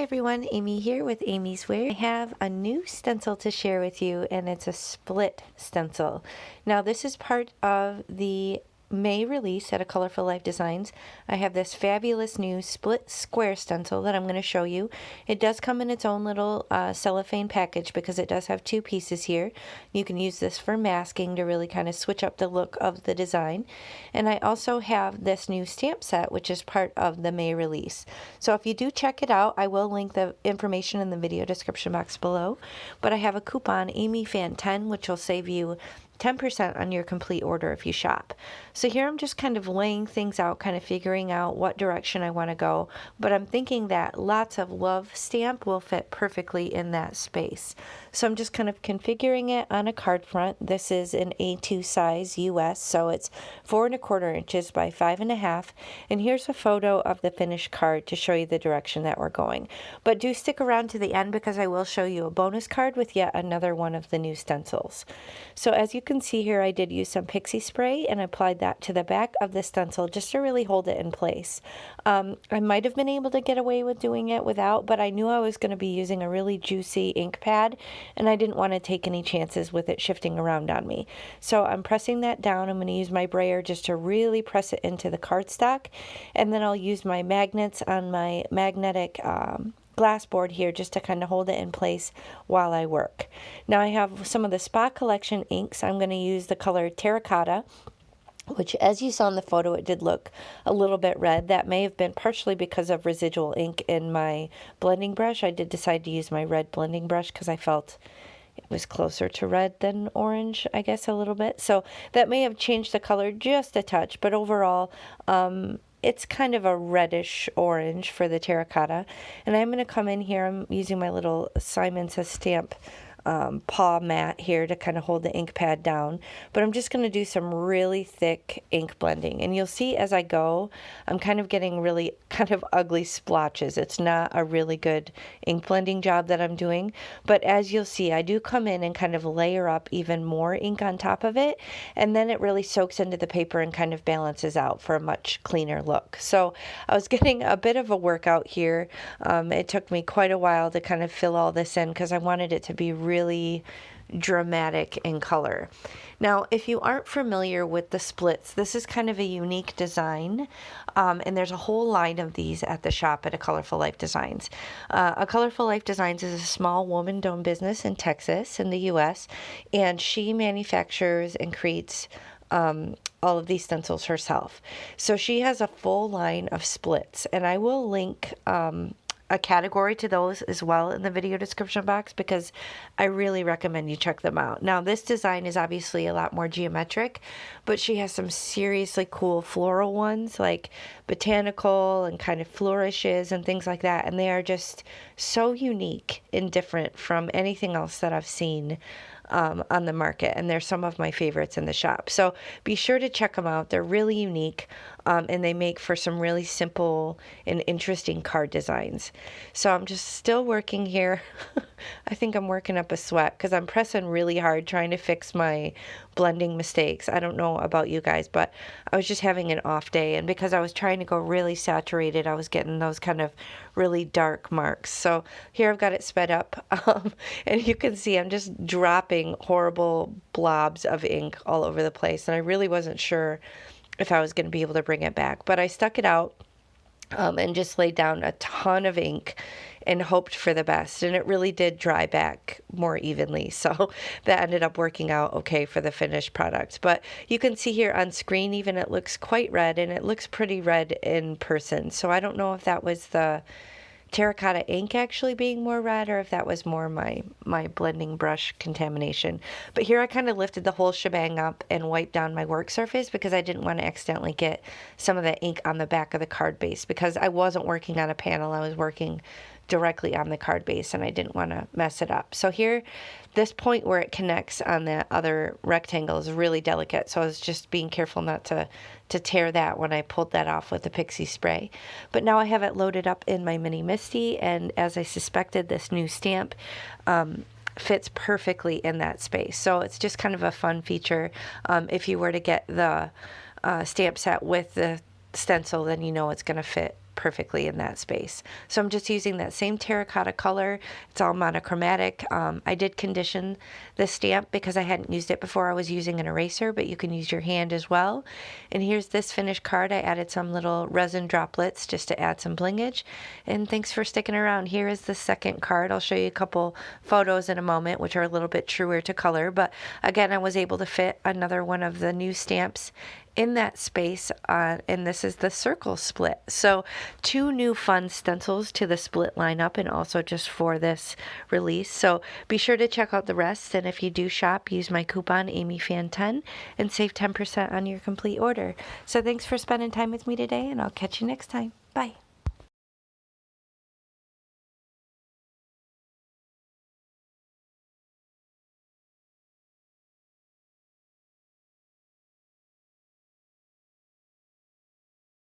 everyone, Amy here with Amy's Wear. I have a new stencil to share with you, and it's a split stencil. Now this is part of the May release at A Colorful Life Designs. I have this fabulous new split square stencil that I'm going to show you. It does come in its own little cellophane package because it does have two pieces here. You can use this for masking to really kind of switch up the look of the design. And I also have this new stamp set, which is part of the May release. So if you do check it out, I will link the information in the video description box below. But I have a coupon, AmyFan10, which will save you 10% on your complete order if you shop. So here I'm just kind of laying things out, kind of figuring out what direction I want to go, but I'm thinking that lots of love stamp will fit perfectly in that space. So I'm just kind of configuring it on a card front. This is an A2 size US, so it's 4 1/4 inches by 5 1/2, and here's a photo of the finished card to show you the direction that we're going. But do stick around to the end because I will show you a bonus card with yet another one of the new stencils. So as you can see here, I did use some pixie spray and applied that to the back of the stencil just to really hold it in place. I might have been able to get away with doing it without, but I knew I was going to be using a really juicy ink pad, and I didn't want to take any chances with it shifting around on me. So I'm pressing that down. I'm going to use my brayer just to really press it into the cardstock, and then I'll use my magnets on my magnetic glass board here just to kind of hold it in place while I work. Now I have some of the Spa Collection inks. I'm going to use the color Terracotta, which, as you saw in the photo, it did look a little bit red. That may have been partially because of residual ink in my blending brush. I did decide to use my red blending brush because I felt it was closer to red than orange, I guess, a little bit. So that may have changed the color just a touch, but overall, it's kind of a reddish orange for the terracotta. And I'm going to come in here. I'm using my little Simon Says Stamp paw mat here to kind of hold the ink pad down, but I'm just going to do some really thick ink blending, and you'll see as I go I'm kind of getting really kind of ugly splotches. It's not a really good ink blending job that I'm doing, but as you'll see I do come in and kind of layer up even more ink on top of it, and then it really soaks into the paper and kind of balances out for a much cleaner look. So I was getting a bit of a workout here. It took me quite a while to kind of fill all this in because I wanted it to be really dramatic in color. Now, if you aren't familiar with the splits, this is kind of a unique design, and there's a whole line of these at the shop at A Colorful Life Designs. A Colorful Life Designs is a small woman-owned business in Texas, in the U.S., and she manufactures and creates all of these stencils herself. So she has a full line of splits, and I will link a category to those as well in the video description box because I really recommend you check them out. Now this design is obviously a lot more geometric, but she has some seriously cool floral ones like botanical and kind of flourishes and things like that, and they are just so unique and different from anything else that I've seen on the market, and they're some of my favorites in the shop. So be sure to check them out. They're really unique, and they make for some really simple and interesting card designs. So I'm just still working here. I think I'm working up a sweat because I'm pressing really hard trying to fix my blending mistakes. I don't know about you guys, but I was just having an off day, and because I was trying to go really saturated, I was getting those kind of really dark marks. So here I've got it sped up, and you can see I'm just dropping horrible blobs of ink all over the place, and I really wasn't sure if I was going to be able to bring it back, but I stuck it out and just laid down a ton of ink and hoped for the best, and it really did dry back more evenly, so that ended up working out okay for the finished product. But you can see here on screen even it looks quite red, and it looks pretty red in person, so I don't know if that was the terracotta ink actually being more red or if that was more my blending brush contamination. But here I kind of lifted the whole shebang up and wiped down my work surface because I didn't want to accidentally get some of the ink on the back of the card base, because I wasn't working on a panel, I was working directly on the card base and I didn't want to mess it up. So here, this point where it connects on the other rectangle is really delicate, so I was just being careful not to tear that when I pulled that off with the pixie spray. But now I have it loaded up in my mini Misty, and as I suspected, this new stamp fits perfectly in that space. So it's just kind of a fun feature. If you were to get the stamp set with the stencil, then you know it's going to fit perfectly in that space. So I'm just using that same terracotta color. It's all monochromatic. I did condition the stamp because I hadn't used it before. I was using an eraser, but you can use your hand as well. And here's this finished card. I added some little resin droplets just to add some blingage. And thanks for sticking around. Here is the second card. I'll show you a couple photos in a moment, which are a little bit truer to color. But again, I was able to fit another one of the new stamps in that space, and this is the circle split. So 2 new fun stencils to the split lineup, and also just for this release. So be sure to check out the rest, and if you do shop, use my coupon AmyFan10 and save 10% on your complete order. So thanks for spending time with me today, and I'll catch you next time. Bye.